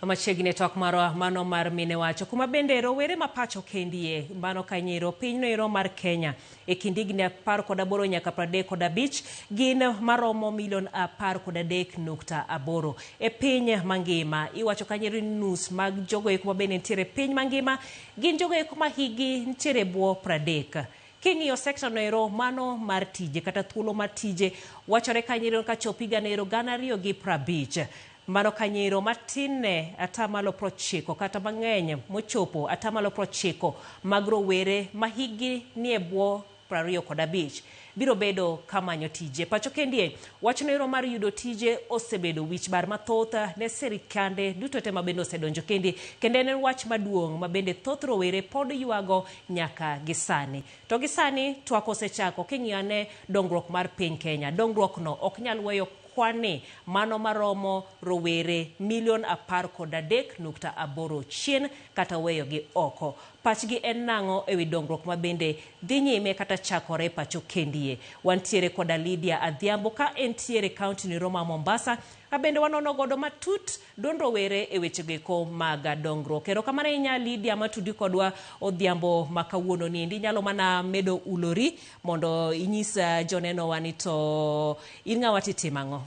machiegni twak marwa mano mar mine wacho kuma bende rowere mapacho kendie mano kanyiro pinyno ero mar Kenya e kind higni 18 nyaka 35 gin maromo milion 13.8 e piny mangima. Iwacho kanyiro nus mag jogo eko bende nitiere piny mangima gin jogo eko ma higi nitiere buo 30. King'iyo sekta no ero mano mar tije kata thuolo mar tije wachore kanyiro ka chopiga nero 250. Mano kanyiro matine atamalo 90 kata mang'eny mochopo atamalo 90 mag rowere mahigi nie buo 25 biro bedo kamanyo tije. Pacho kendie wachno ero mar yudo tije osebedo wich bar mathotha ne serikande duto te mabende osedonjo kende en wach maduong' mabende thoth rowere pod yuago nyaka gisani. To gisani twak osechako king'iyane dongruok mar piny Kenya. Dongruok no ok nyal weyo kwani mano maromo rowere milion 13.8 chien kata weyo gi oko. Pachgi en nang'o ewi dongruok mabende dhi nyime kata chakore pacho kendie. Wantiere koda Lydia Adhiambo ka entiere kaunti ni Roma Mombasa. Abende wanono godo matut don rowere e wechego mag dongruok. Ero kamano inya Lydia matudi kodwa Odhiambo makawuono ni ndi nyalo mana medo ulori mondo inyisa joneno wani to in ng'awa titimang'o.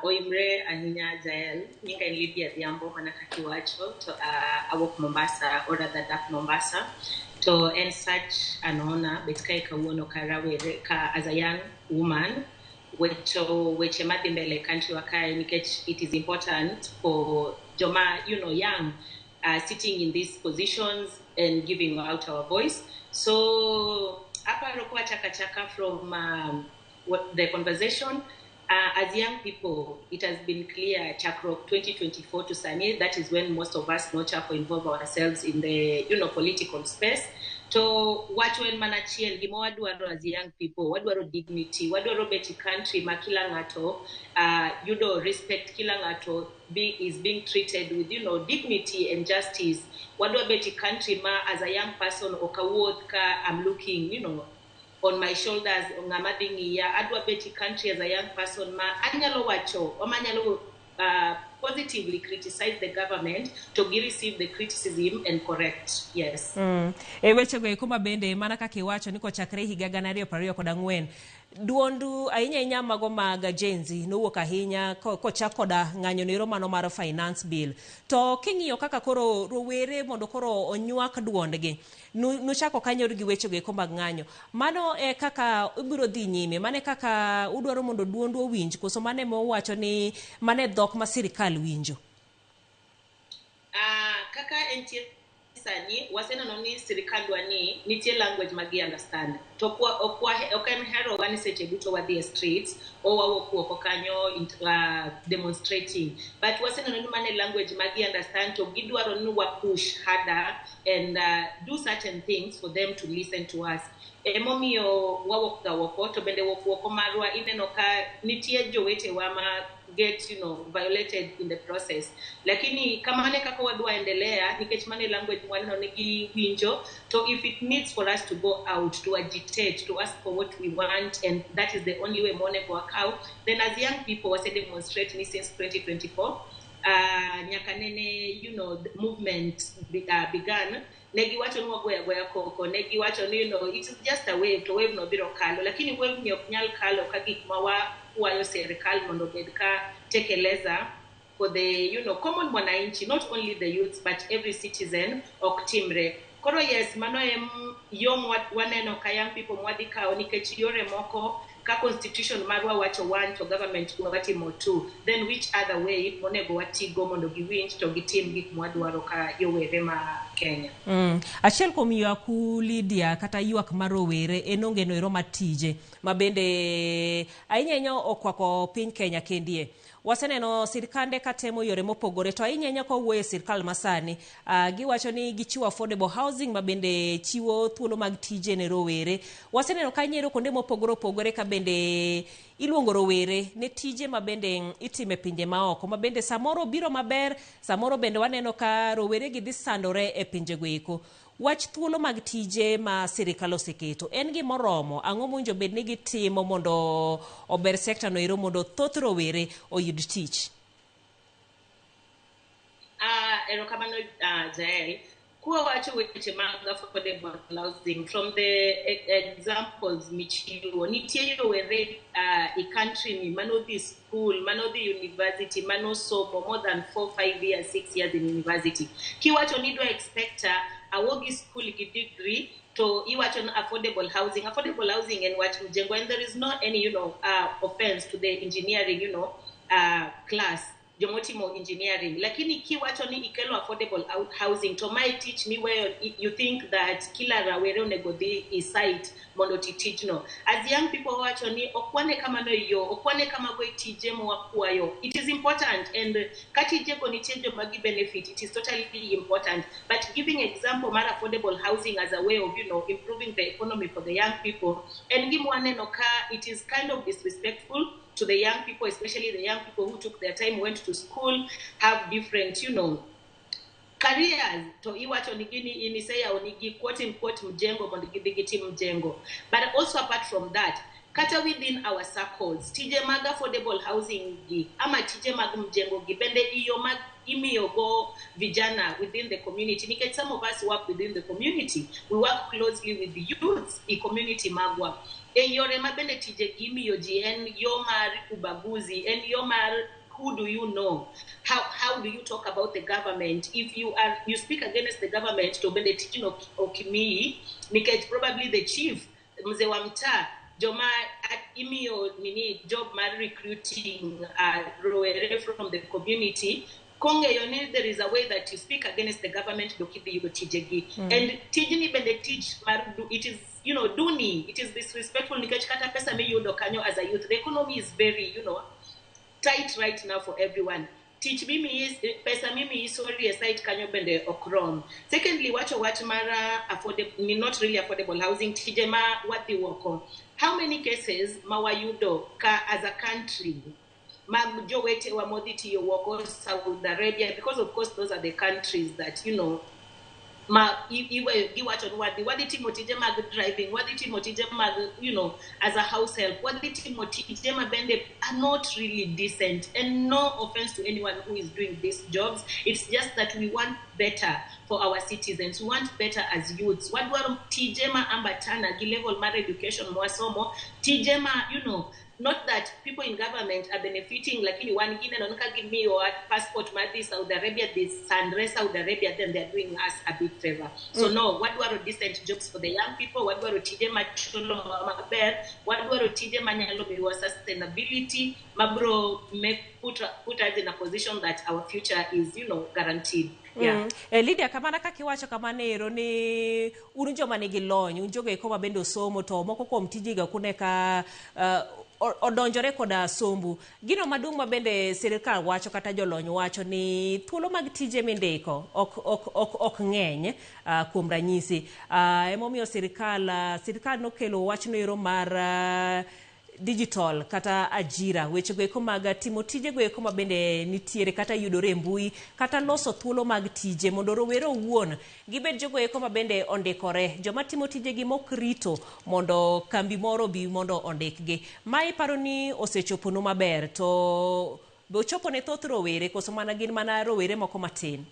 Oimre ahinya Jael, nyinga en Lydia Adhiambo mana kakiwacho to awok Mombasa or rather dak Mombasa to en such an honor bet kai kawuono ka Rowere ka as a young woman weche madhi mbele country wakae nikech it is important for joma young sitting in these positions and giving out our voice. So aparo kwa chaka from what the conversation as young people, it has been clear, Chakro 2024 to Sani, that is when most of us know Chako involve ourselves in the political space. So what when manachiel gimo wadwaro as young people, wadwaro dignity, wadwaro beti country ma kila ngato respect kila ngato is being treated with dignity and justice. Wadwaro beti country ma as a young person okawuoth ka I'm looking on my shoulders ngamadingi ya adwa beti country as a young person ma anyalo wacho o manyalo positively criticize the government to receive the criticism and correct. Yes. E wechego eko mabende mana kaka iwacho ni kochakre higa 2024 duondu ahinya mago mag Genzi nowuok ahinya kochak koda ng'anyo nero mano mar finance bill. To king'iyo kaka koro rowere mondo koro onyuak duondgi nuchako kanyor gi wechego eko mag ng'anyo. Mano e kaka ibiro dhi nyime, mane kaka udwaro mondo duondu owinj koso mane mowacho ni mane dhok ma sirikal winjo. Kaka entie sani waseneno ni sirikandwa ni nitie language magi understand to oken hero wani seche duto wadhi streets o wawuok kanyo demonstrating, but waseneno ni mane language magi understand to gidwaro ni wa push harder and do certain things for them to listen to us. Emomiyo wawuok woko to bende woko marwa ineno ka nitie jowete wa ma get violated in the process, lakini kama mane kako wadwa endelea nikech mane language mwaneno nigi winjo to if it needs for us to go out to agitate to ask for what we want and that is the only way mone work out, then as young people was demonstrate since 2024 nyakanene the movement began. Negi wacho ni wagoya koko, negi wacho ni it's just a wave to wave no biro kalo, lakini wave ni oknyal kalo ka gik ma wayo serikal mondo bed ka tekeleza for the common mwananchi, not only the youths but every citizen ok timre. Koro yes, mano yom waneno ka young people mwadhi kao nikech yore moko ka constitution marwa wacho one to government watimo two, then which other way monego watigo mondo giwinj to gitim gik mwadwaro ka yowere ma Kenya. Achiel kuom yaku Lydia kata yuak marowere enonge no ero matije mabende ahinya okwako piny Kenya kendie. Waseneno sirikande katemo yore mopogore to ahinya ko wuoye sirikal masani giwacho ni gichiwo affordable housing mabende chiwo thuolo mag tije ne rowere. Waseneno kanyero konde mopogore ka bende iluongo rowere ne tije mabende itime pinje maoko mabende samoro biro maber, samoro bende waneno ka rowere gi dhi sandore e pinjego eko. Wach thuolo mag tije ma sirikal oseketo en gi moromo ang'o monjo bed ni gitimo mondo ober sekta no ero mondo thoth rowere oyud tich. erokamano Jael. Kuwa wacho weche mag affordable housing from the examples michiwo nitie yowere a country ni mano dhi school, mano dhi university, mano somo more than 4-5 years 6 years in university. Kiwacho ni do expect awogi school gi degree to iwacho affordable housing and what mjengo, and there is not any offense to the engineering class jomotimo engineering, lakini kiwacho ni ikelo affordable housing to might teach me where you think that kila rawere onego dhi site mondo titijno. As young people wacho ni okwane kama no yo, okwane kama go tije mwakwayo. It is important, and katije ko nitie joma gi benefit, it is totally important, but giving example mar affordable housing as a way of improving the economy for the young people, and gimwane no ka it is kind of disrespectful to the young people, especially the young people who took their time, went to school, have different, careers. To iwacho nigini iniseya onigi quote unquote mjengo mondigiti mjengo. But also apart from that, kata within our circles, tije mag affordable housing gi, ama tije mag mjengo gi, bende iyo mag imiyogo vijana within the community. Nikech some of us work within the community. We work closely with the youths in community magwa. Yore mabende tije gimiyo ji en yo mar ubaguzi, en yo mar who do you know? How do you talk about the government? If you speak against the government, to bende tije okimi, nikech probably the chief, mzee wa mtaa, joma imiyo job mar recruiting Rowere from the community. There is a way that you speak against the government do kibi yugo tijegi. And tijini bende teach it is duni, it is disrespectful nikech kata pesa mi yudo kanyo as a youth. The economy is very tight right now for everyone. Teach mimi is pesa mimi is sorry aside kanyo bende okrom. Secondly, watch mara affordable, not really affordable housing tijema what they work on. How many cases mawayudo ka as a country Jowete wa moditi woko Saudi Arabia, because of course those are the countries that waditi motije mag driving, waditi motije mag as a house help, waditi motije mabende are not really decent, and no offense to anyone who is doing these jobs. It's just that we want better for our citizens, we want better as youths. Wadwaro tijema ambatana gi level mar education mwasomo tijema not that people in government are benefiting, like one gine no give me your passport madi Saudi Arabia, this Sandre Saudi Arabia, then they're doing us a big favor. So no, what do decent jobs for the young people? What do tije machulo maber? What do tije manyalo biwa sustainability? Mabro put us in a position that our future is guaranteed. Yeah. Lydia kamana kakiwacho kamanero ni unjo manigi lony, unjogo eko mabendo somo to moko kuom tijiga kuneka odonjore koda sombu. Gino madung mabende sirikal wacho kata jolony wacho ni thuolo mag tije mindiko ok ng'eny kuom ranyisi. Emomiyo sirikal nokelo wachno ero mar digital kata ajira, weche goeko mag timo tije goeko mabende nitiere kata yudore mbui kata loso thuolo mag tije mondo rowere owuon gibed jogoeko mabende ondikore, joma timo tije gi mokrito mondo kambi moro bi mondo ondikgi. Mai paro ni osechopo no maber, to be ochopo ne thoth rowere koso mana gin mana rowere moko matin?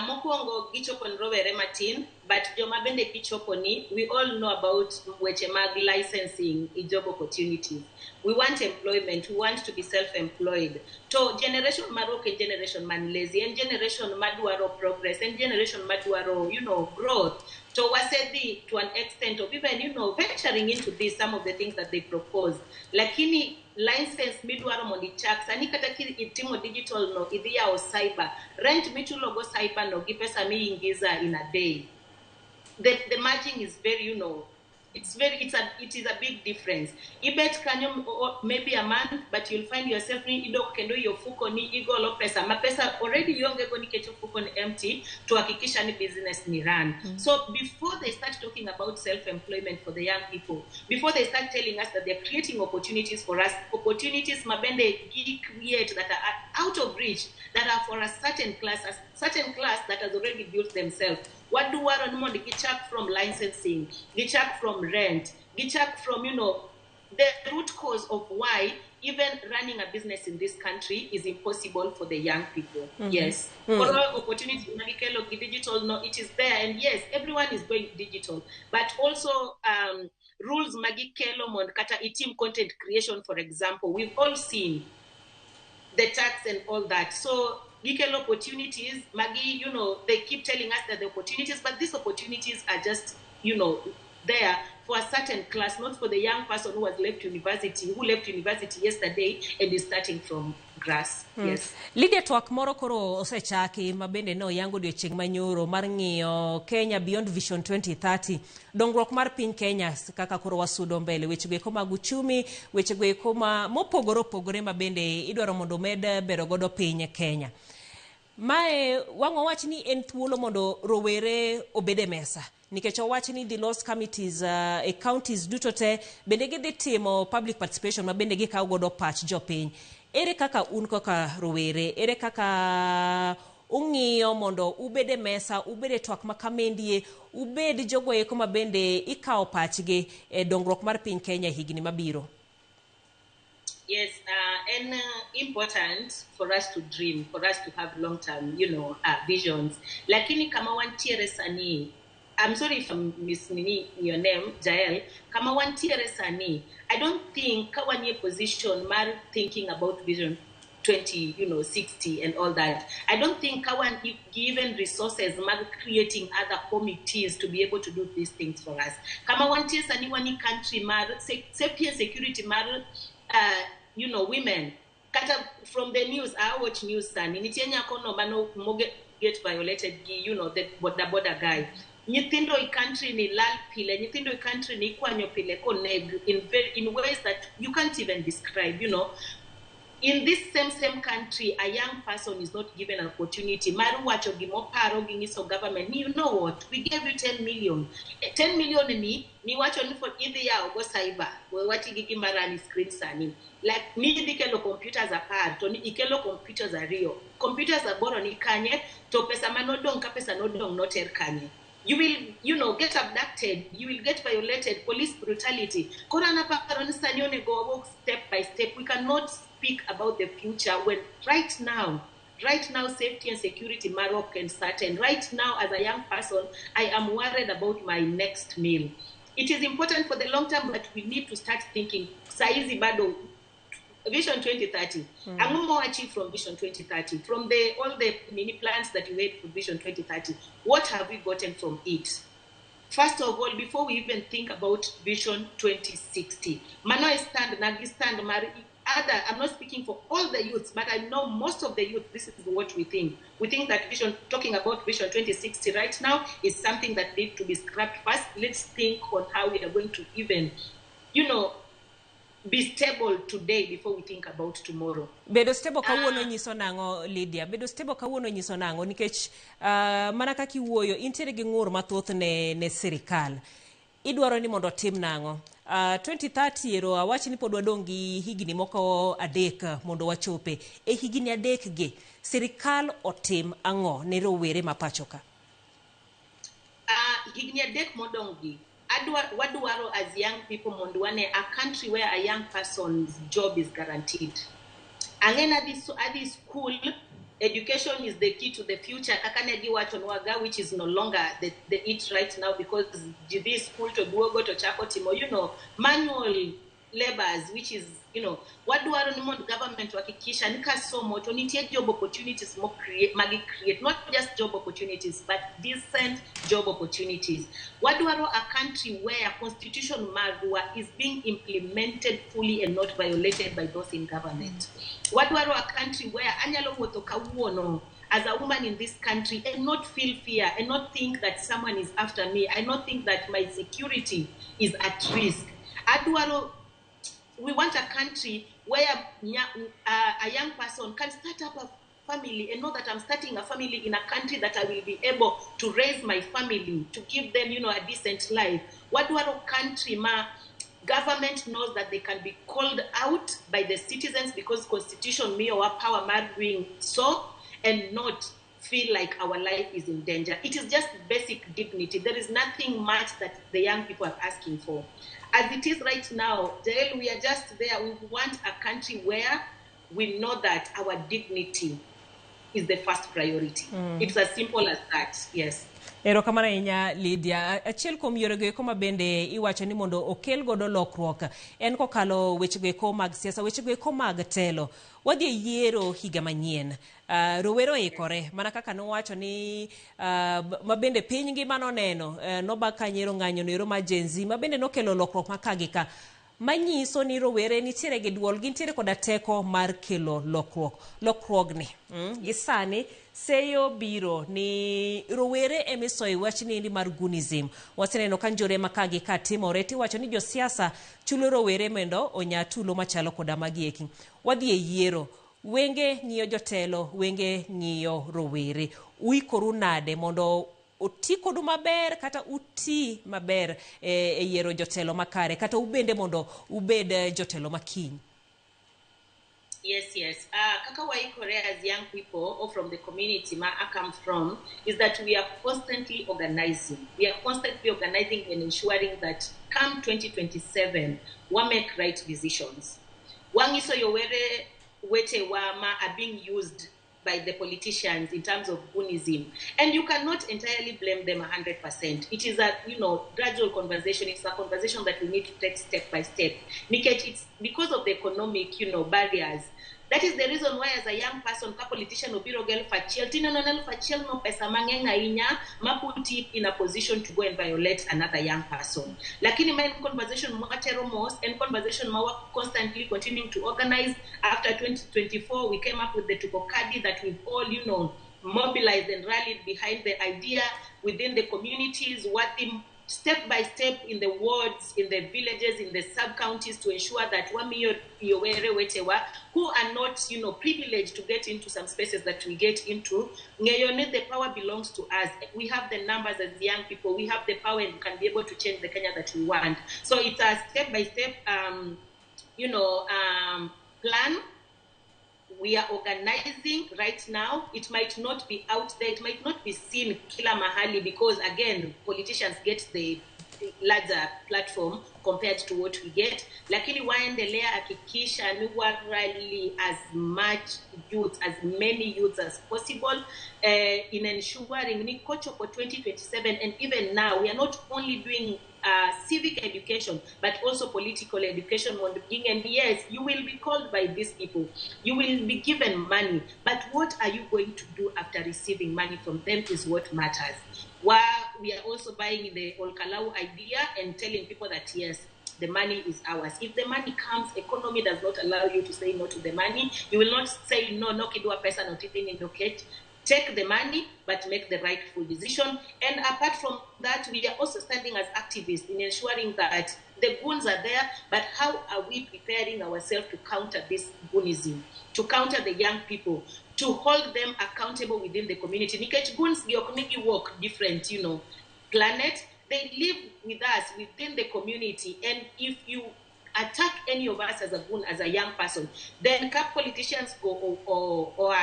Mokwongo gichopo ni rowere matin, but joma bende gichopo ni, we all know about weche mag licensing job opportunities. We want employment, we want to be self-employed. So generation maroke and generation man lazy, and generation madwaro progress, and generation madwaro growth. So wasedi to an extent of even venturing into this, some of the things that they propose. Lakini license midwaro mondi chak sani kata itimo digital no idhiya o cyber rent michulo go cyber no gi pesa miingiza in a day. The margin is very it is a big difference. Ibet kanyo maybe a month, but you'll find yourself ni idok kendo yo fuko ni igolo pesa mapesa already yonge go nikecho fuko ni empty to hakikisha ni business ni run. So before they start talking about self-employment for the young people, before they start telling us that they're creating opportunities for us, opportunities mabende create that are out of reach, that are for a certain class that has already built themselves. What do we want to get from licensing, get from rent, get from the root cause of why even running a business in this country is impossible for the young people. Yes. For all opportunity, digital, no, it is there. And yes, everyone is going digital. But also, rules Magi Kelomon, Kata Itim content creation, for example, we've all seen the tax and all that. So, equal opportunities, Maggie, they keep telling us that the opportunities, but these opportunities are just, there for a certain class, not for the young person who left university yesterday and is starting from grass. Yes. Lydia, TWAK moro koro osechaki mabende no yango odiochieng' manyoro mar ng'iyo Kenya Beyond Vision 2030. Dongruok mar piny Kenya kaka koro wasudo mbele, wechego eko mag uchumi, wechego eko mopogore opogore mabende idwaro mondo med bero godo piny Kenya. Mae wang'o wach ni en thuolo mondo rowere obede mesa. Nikech owach ni the lost committees counties duto te bende gidhi timo public participation mabende gikaw godo pach jopiny. Ere kaka un kaka rowere, ere kaka ung'iyo mondo ubede mesa, ubede twak makamendie, ubed jogo eko mabende ikaw pachgi dongruok mar piny Kenya higni mabiro? Yes, and important for us to dream, for us to have long-term, visions. Lakini kama wantiere sani, I'm sorry if I'm missing your name, Jael. Kama wantiere sani, I don't think kawanye position mar thinking about vision 2060 and all that. I don't think kawan given resources mar creating other committees to be able to do these things for us. Kama wantiere sani wani country mar safety and security mar women. Kata from the news, I watch news sani. Nitienya kono mano moge get violated, the border guy. Nyithindo I country ni lal pile, nyithindo I country ni kwanyo pile koneg in ways that you can't even describe, In this same country, a young person is not given an opportunity. Maru wacho gimo paro gingiso government. You know what? We gave you 10 million. 10 million ni wacho ni for either ya go cyber. We wati gigi marani screen sani. Like ni dikelo computers apart. To ni ikelo computers are real. Computers are born ni kanye. To pesa manodong ka pesa nodong noter kanye. You will, get abducted. You will get violated. Police brutality. Korana paparoni sanyone go step by step. We cannot speak about the future when right now, safety and security Maroc can start. And right now, as a young person, I am worried about my next meal. It is important for the long term, but we need to start thinking. Saizi bado Vision 2030. I'm more achieved from Vision 2030. From all the mini plans that you made for Vision 2030, what have we gotten from it? First of all, before we even think about Vision 2060, Mano stand, Nagi stand, I'm not speaking for all the youths, but I know most of the youth, this is what we think. We think that talking about Vision 2060 right now is something that needs to be scrapped first. Let's think on how we are going to even, be stable today before we think about tomorrow. Bedo stable kawuono nyiso nango, Lydia. Bedo stable kawuono nyiso nango nikech mana kaki wuoyo intere gi ng'ur mathoth ne sirikal. Idwaro ni mondo tim nango. 2030 ero awachi ni pod wadong gi higni moko adek mondo wachope. E higni adek gi sirikal otim ango ne rowere mapachoka? Higni adek modong gi Waduaro as young people mondwane a country where a young person's job is guaranteed. And then at this school, education is the key to the future. Kakanedi Watonwaga, which is no longer the it right now because this school to Dongruok to Chakotimo, manual labors, which is, Waduaro Nimond government wakikisha nika so much onitie job opportunities create not just job opportunities but decent job opportunities. Waduaro a country where constitution magua is being implemented fully and not violated by those in government. Waduaro a country where anyalo wotoka uono as a woman in this country and not feel fear and not think that someone is after me. I not think that my security is at risk. Aduaro, we want a country where a young person can start up a family and know that I'm starting a family in a country that I will be able to raise my family, to give them, a decent life. What do our country, government knows that they can be called out by the citizens because constitution me or power doing so and not feel like our life is in danger. It is just basic dignity. There is nothing much that the young people are asking for. As it is right now, Jael, we are just there. We want a country where we know that our dignity is the first priority. It's as simple as that. Yes. Erokamano ahinya Lydia. Achiel kuom yorego eko ma bende iwacho ni mondo okel godo lokruok en kokalo wechego eko mag siasa, wechego eko mag telo. Wadhi yiero higa manyien. Rowere oikore mana kaka nowacho ni ma bende piny ngima noneno nobak ka nyiero ng'anyo ero ma Gen Z ma bende nokelo lokruok ma ka gi ka. Manyiso ni rowere nitiere gi duol, gintiere koda teko mar kelo lokruogni. Gisani seyo biro ni rowere emisoyo wachni endi mar gunism. Waseneno ka njore makagi ka timore tiwacho ni josiasa chulo rowere mondo onya tulo machalo koda magieki. Wadhi e yiero, wenge ng'iyo jotelo, wenge ng'iyo rowere. Uikoru nade mondo oti kodu maber kata uti maber e yiero jotelo makare kata ubende mondo ubed jotelo makiny? Yes. Kaka waikore as young people or from the community I come from is that we are constantly organizing. We are constantly organizing and ensuring that come 2027, we make right decisions. Wangiso yowere wete wama are being used by the politicians in terms of Bunism. And you cannot entirely blame them 100%. It is a gradual conversation. It's a conversation that we need to take step by step. It's because of the economic, barriers. That is the reason why as a young person, a politician obiro gel fachiel, tinononel fachiel no pesa mang'eny ahinya, ma put it in a position to go and violate another young person. Lakini my conversation mwatero most and conversation ma constantly continuing to organize. After 2024, we came up with the TWAK that we've all, mobilized and rallied behind the idea within the communities, working step by step in the wards, in the villages, in the sub-counties to ensure that who are not, privileged to get into some spaces that we get into, the power belongs to us. We have the numbers as young people. We have the power and can be able to change the Kenya that we want. So it's a step-by-step, plan. We are organizing right now. It might not be out there. It might not be seen kila mahali because, again, politicians get the larger platform compared to what we get. Lakini waendelea hakikisha ni rally as much youth, as many youths as possible in ensuring ni kocho for 2027. And even now, we are not only doing civic education, but also political education. And yes, you will be called by these people. You will be given money. But what are you going to do after receiving money from them is what matters. We are also buying the Olkalau idea and telling people that, yes, the money is ours. If the money comes, economy does not allow you to say no to the money. You will not say no kidua pesa not even indicate. Take the money, but make the rightful decision. And apart from that, we are also standing as activists in ensuring that the goons are there, but how are we preparing ourselves to counter this goonism, to counter the young people, to hold them accountable within the community? Nikech goons work different, planet. They live with us within the community, and if you attack any of us as a goon, as a young person, then politicians go or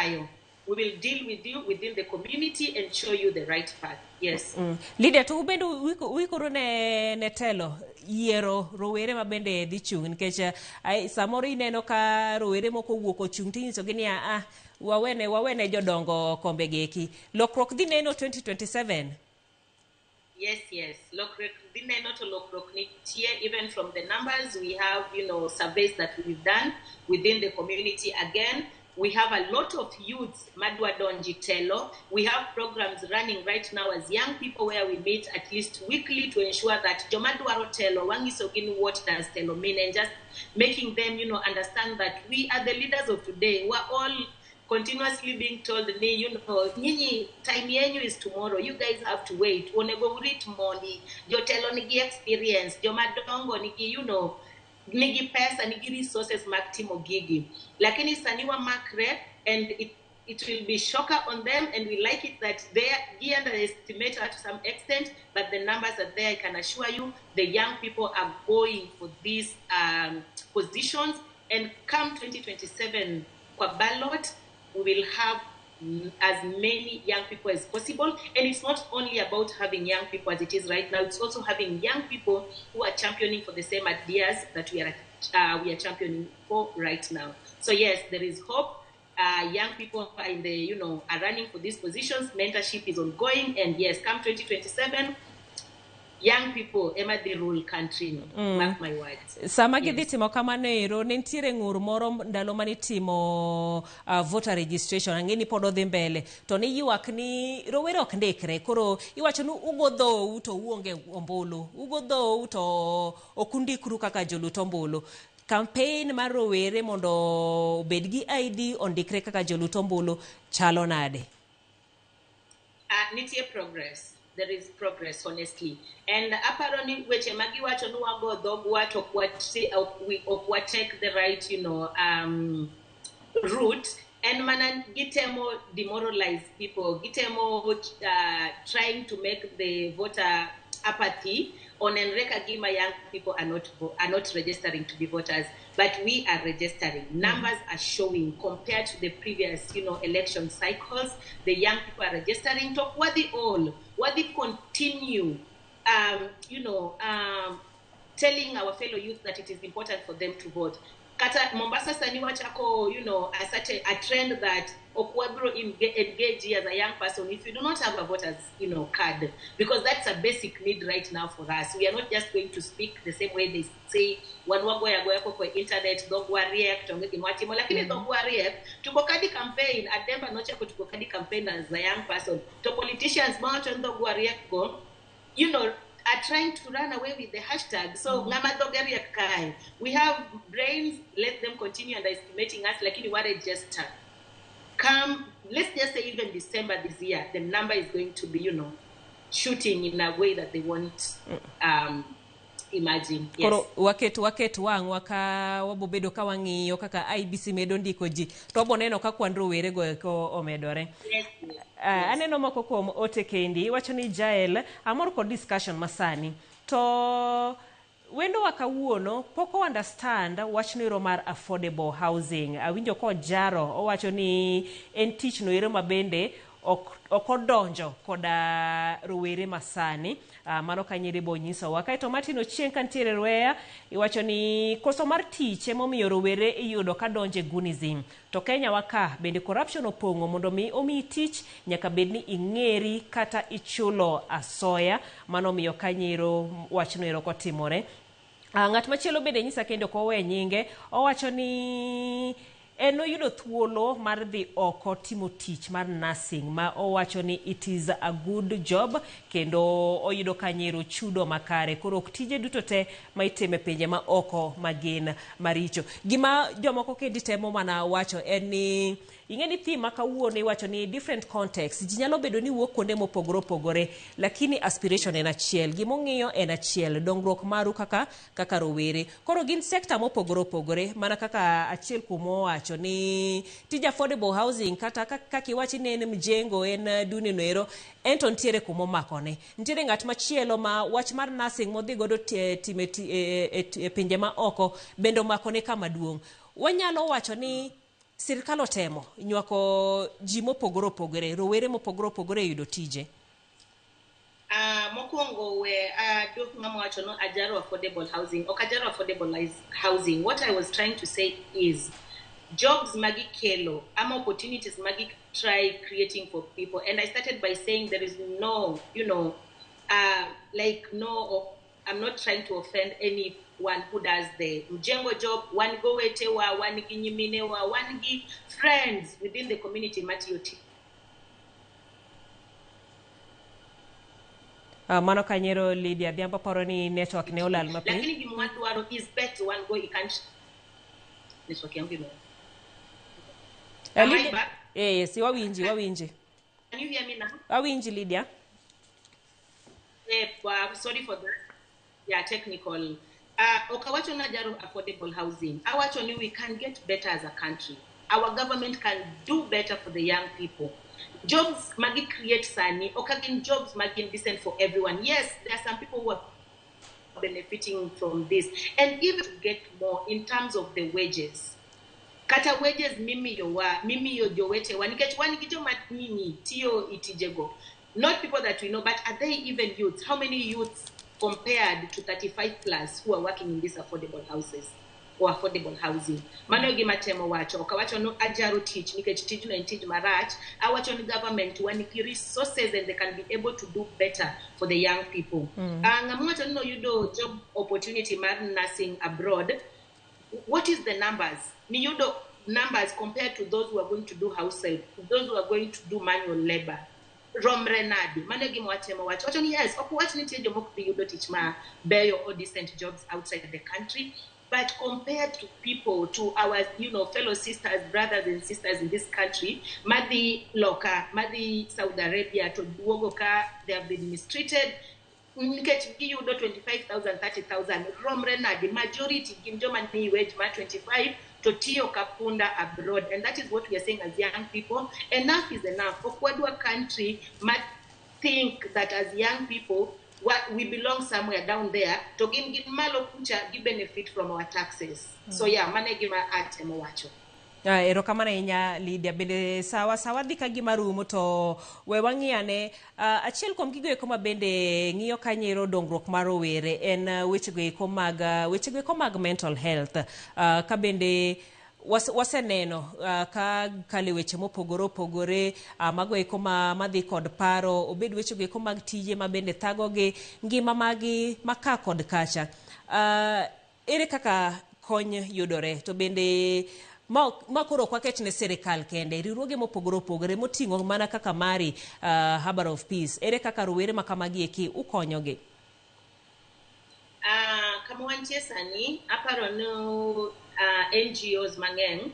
we will deal with you within the community and show you the right path. Yes. Lydia, to ubendo wikoro ne telo yiero rowere ma bende dhi chung nikech samoro ineno ka rowere moko wuok ochung tinyiso gi niya wawene jodongo kombe geki. Lokruok dhi neno 2027. Yes. Lokruok dhi neno to lokruok nitie. Even from the numbers we have, surveys that we've done within the community. Again, we have a lot of youths, Madwa Donji Telo. We have programs running right now as young people where we meet at least weekly to ensure that Jomadwaro Telo, Wangisogin, what does Telo mean? And just making them, understand that we are the leaders of today. We're all continuously being told, Nyinyi, time yenyu is tomorrow. You guys have to wait. Onego urit mondi. Jotelo nigi experience. Jomadongo nigi, nigi pesa, nigi resources mag timo gigi. Lakini saniwa makre, and it will be shocker on them, and we like it that they underestimate her to some extent, but the numbers are there. I can assure you the young people are going for these positions, and come 2027 kwa ballot, we will have as many young people as possible. And it's not only about having young people as it is right now, it's also having young people who are championing for the same ideas that we are championing for right now. So yes, there is hope. Young people are in the, are running for these positions. Mentorship is ongoing. And yes, come 2027, young people ema the rule country. Mark my words. Sama gidhi timo kamano ero, ne ntiere ng'ur moro ndalo mani timo voter registration, ang'eni pod odhi mbele, to ni ywak ni rowere ok ndikre, koro iwacho ni ugo dhou to uonge ombulu, ugo dhou to ok undikru kaka jolut ombulu. Campaign mar rowere mondo obed gi ID ondikre kaka jolut ombulu chalo nade? Nitie progress. There is progress, honestly. And apparently, weche magi wacho ni wago dhogwa to okwa take the right, route. And mana gitemo demoralize people. Gitemo trying to make the voter apathy on Enreka Gima young people are not registering to be voters, but we are registering. Numbers are showing compared to the previous, election cycles. The young people are registering. Talk what they continue, telling our fellow youth that it is important for them to vote. Kata Mombasa Saniwa Chako, such a trend that Okwabro engage as a young person if you do not have a voter's, card, because that's a basic need right now for us. We are not just going to speak the same way they say when we go for internet, Dongruok, lakini Dongruok, tuko kadi campaign at Demba noche ko tuko kadi campaign as a young person. To politicians mount on Dongruok, are trying to run away with the hashtag. So, we have brains, let them continue underestimating us, like you wanted just come, let's just say even December this year, the number is going to be, shooting in a way that they won't imagine. Yes. Koro waket wang waka wabobedo ka wang'iyo kaka IBC medo ndiko ji to boneno ka kwan rowere go eko omedore. Yes. Aneno moko kuom ote kendi iwacho ni Jael amor kod discussion masani to wendo wakawuono poko understand wachno ero mar affordable housing. Awinjo ko jaro owacho ni en tich no ero mabende okodonjo koda rowere masani. Mano kanyere bo nyiso wa kaito Martin Ochieng kantiere Rowere iwacho ni koso mar tich emomiyo rowere iyudo ka donje gunism to Kenya waka bende corruption opongo mondo mi omi tich nyaka bedni ing'eri kata ichulo asoya. Mano miyo kanyero wachno ero kotimore. Ng'at machielo bende nyisa kendo ko we nyinge owacho ni eno yudo thuolo mar dhi oko timo tich mar nursing ma owacho ni it is a good job kendo oyudo kanyero chudo makare koro tije duto te ma itime pinje ma oko magin maricho. Gima jomoko kendi temo mana wacho en ni ing'eni thima kawuono iwacho ni different context ji nyalo bedo ni wuok kuonde mopogore opogore lakini aspiration en achiel, gimong'iyo en achiel, dongruok maru kaka rowere. Koro gin sector mopogore opogore mana kaka achiel kumo wacho ni tij affordable housing kata kaka iwachi ne en mjengo en duni noero ento ntiere kumo makone. Ntiere ng'at machielo ma wach mar nursing modhi godo time pinje ma oko bendo makone kama duong'. Wanyalo wacho ni sirkal otemo nywako ji mopogore opogore, rowere mopogore opogore yudo tije. Mokwongo we dok mama wacho no ajaro affordable housing. Okajaro affordable housing. What I was trying to say is jobs magi kelo ama opportunities magi try creating for people. And I started by saying there is no, I'm not trying to offend anyone who does the mjengo job. One go wetewa, one ginyiminewa, one give friends within the community matioti. Mano kanyero Lydia Biamba paro ni network ne olal mapi. Lakini gimwatu waro is better one go ikanch. Network yangu ime. Lydia. Yes, wawinji. Can you hear me now? Wawinji Lydia. Sorry for that. Yeah, technical. Okawacho na jaro affordable housing. Awacho ni we can get better as a country. Our government can do better for the young people. Jobs magi create sani. Okagin jobs magi decent for everyone. Yes, there are some people who are benefiting from this. And even to get more in terms of the wages. kata wages mimi yo jowete nikech wan gi joma nini tiyo itijego, not people that we know, but are they even youths? How many youths compared to 35 plus who are working in these affordable houses or affordable housing? Mano gima temo wacho, okawacho no ajaro tich nikech tijno en tij marach. Awacho ni government wan gi resources and they can be able to do better for the young people. Ng'amwacho no yudo job opportunity mar nursing abroad. What is the numbers? Niyudo numbers compared to those who are going to do house help, those who are going to do manual labor. Romre nadi. Mane gimwatemo wacho. Wacho ni yes, okuwacho ni tie jomok biyudo tich ma beyo or decent jobs outside the country. But compared to people, to our, fellow sisters, brothers and sisters in this country, Madi Loka, Madi Saudi Arabia, to Duogoka, they have been mistreated. Nikech giyudo 25,000, 30,000. Romre nadi. Majority gimjoma ni wage ma 25 to tiyo kapunda abroad. And that is what we are saying as young people. Enough is enough. Okwadwa country might think that as young people, we belong somewhere down there. To give malo kucha, give benefit from our taxes. So yeah, mane gima atemo wacho. Erokamano ahinya Lydia. Bende sawa dhi ka gima rumo to we wang'iyane achiel kuom gigo eko ma bende ng'iyo kanyero dongruok mar Rowere en wechego eko mag mental health. Ka bende waseneno ka kale weche mopogore opogore mago eko madhi kod paro, obed wechego eko mag tije ma bende thagogi ngima magi maka kod kacha. Ere kaka kony yudore? To bende ma koro kwaket ne serikal kende, riwruoge mopogore opogore moting'o mana kaka mari Harbour of Peace, ere kaka rowere makamagi eki ukonyogi? Kama wantie sani, aparo no NGOs mang'eny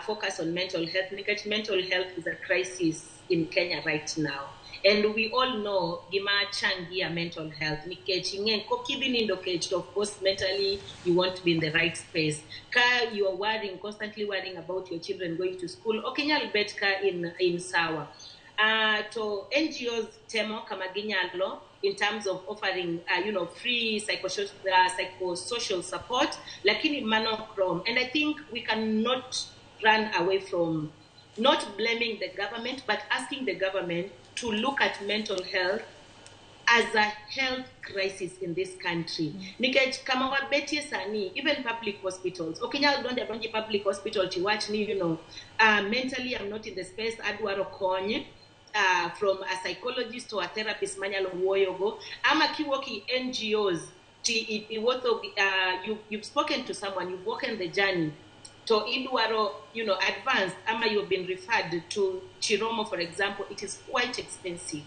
focus on mental health because mental health is a crisis in Kenya right now. And we all know gima changia mental health. Nikech ingen kokibi nindo kech, of course mentally you want to be in the right space. Ka you are constantly worrying about your children going to school. Okinyal bet ka in sawa. To NGOs temo kama ginyalo in terms of offering free psychosocial support, lakini manokrom. And I think we cannot run away from not blaming the government, but asking the government to look at mental health as a health crisis in this country. Nikech kama wabeti sani, even public hospitals. Okinyal donja public hospital chiwach ni, mentally I'm not in the space, adwaro kony. From a psychologist or a therapist manyalo wuoyogo. Ama kiwoki NGOs, you've spoken to someone, you've walked the journey. To idwaro, advanced, ama you've been referred to Chiromo, for example, it is quite expensive.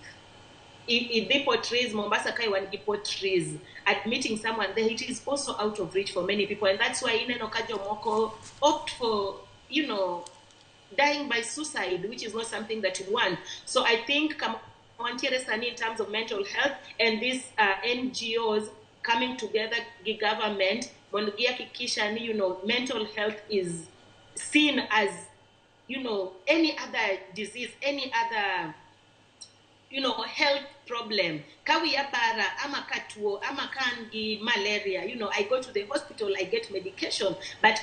If they portrays Mombasa Kaiwan portrays admitting someone there, it is also out of reach for many people, and that's why Ineno Kajomoko opt for, dying by suicide, which is not something that you want. So I think in terms of mental health and these NGOs coming together, the government, mental health is seen as, any other disease, any other, health problem. Kawiyabara, ama katuo, ama kangi malaria, I go to the hospital, I get medication. But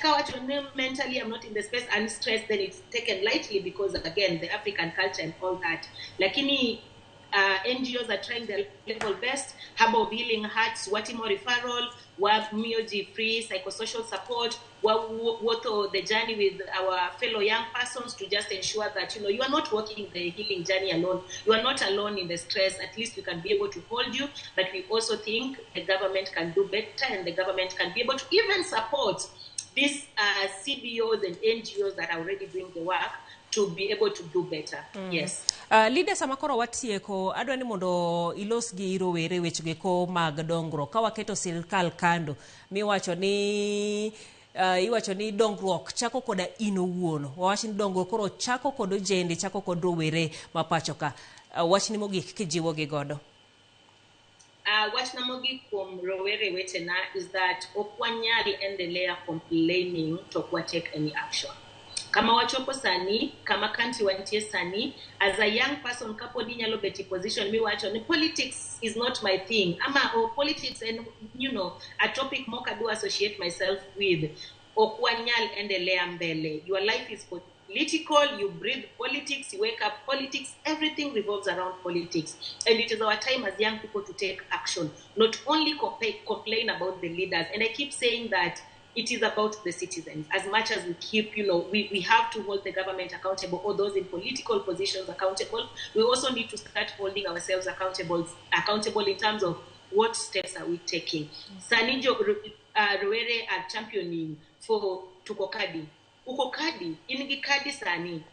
mentally, I'm not in the space and stressed, then it's taken lightly because, again, the African culture and all that. Lakini, NGOs are trying their level best. Hub of Healing Hearts, Watimo referral, Mioji free psychosocial support, the journey with our fellow young persons to just ensure that you are not walking the healing journey alone. You are not alone in the stress. At least we can be able to hold you. But we also think the government can do better, and the government can be able to even support these CBOs and NGOs that are already doing the work to be able to do better. Yes. Leader samakoro watieko adwani mondo ilos gi Rowere wechego ko mag dongruok ka waketo sirkal kando miwacho ni dongruok chako koda in owuon. Wawacho ni dongruok koro chako kod ojende, chako kod rowere mapachoka. Wachni mogik kijiwo gi godo. Wachna mogik kuom Rowere wetena is that okwanyali endelea complaining to take any action. Kama wachopo sani, kama country wantie sani, as a young person, kapodi nyalo beti position, mi wacho, politics is not my thing. Ama, politics and, a topic moka do associate myself with. ok wanyal endelea mbele. Your life is political, you breathe politics, you wake up politics, everything revolves around politics. And it is our time as young people to take action, not only complain about the leaders. And I keep saying that it is about the citizens. As much as we keep, we have to hold the government accountable, or those in political positions accountable, we also need to start holding ourselves accountable in terms of what steps are we taking. Sanijo Rowere are championing for Tukokadi. Ukokadi, inigikadi sani.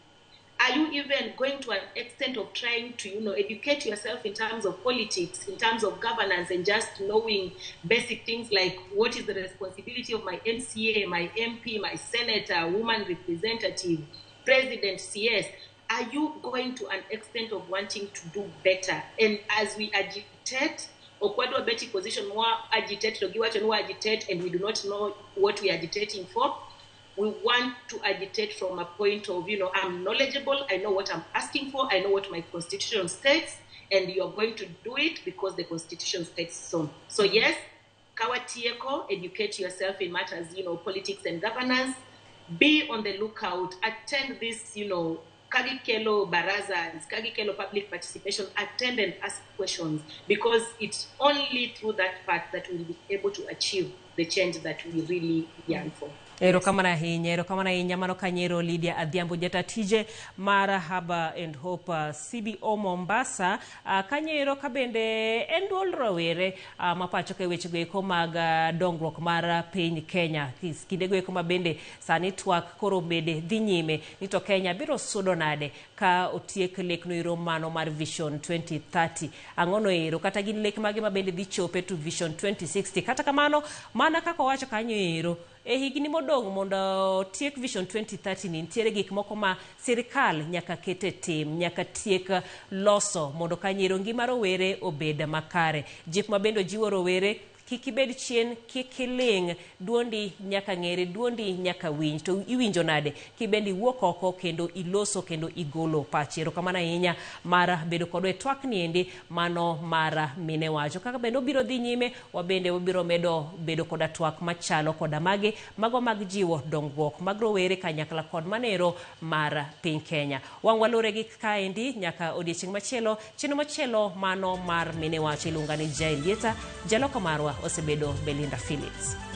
Are you even going to an extent of trying to, educate yourself in terms of politics, in terms of governance, and just knowing basic things like what is the responsibility of my MCA, my MP, my senator, woman representative, president, CS? Are you going to an extent of wanting to do better? And as we agitate, Okwadwa Betty position more agitate, agitate, and we do not know what we are agitating for. We want to agitate from a point of, I'm knowledgeable, I know what I'm asking for, I know what my constitution states, and you're going to do it because the constitution states so. So yes, Kawatieko, educate yourself in matters, politics and governance. Be on the lookout, attend this, Kagikelo barazas, Kagikelo public participation, attend and ask questions, because it's only through that path that we'll be able to achieve the change that we really yearn for. Erokamana hinya mano kanyero Lydia Adhiambo jatatije marahaba and hope CBO Mombasa kanyero kabende endwol Rowere mapacho ke weche go mag dongruok mar piny Kenya kinde go mabende sani TWAK koro bede dhi nyime ni to Kenya biro sudo nade ka otiek lek no iro mano mar Vision 2030 angono ero kata gin lek mage mabende dhi chope to Vision 2060 kata kamano mana kako wacho kanyo ero higni modong mondo tiek Vision 2030 ni ntiere gik moko ma sirikal nyaka kete tim nyaka tiek loso mondo kanyero ngima rowere obed makare. Jip mabendo jiwo rowere kikibed chien kikiling duondi nyaka ngere duondi nyaka winj to iwinjo nade kibendi wuok oko kendo iloso kendo igolo pachero kamana hinya mara bedo kodwe TWAK niendi mano mara mine wacho kaka bendo biro dhi nyime wabende wabiro medo bedo koda TWAK machalo koda mage mago mag jiwo dongruok mag rowere kanyakla kod manero mara piny Kenya. Wangwalore gi kaendi nyaka odiechieng' machielo chino machielo mano mar mine wacho ilungani Jailieta jaloko marwa osebedo Belinda Phillips.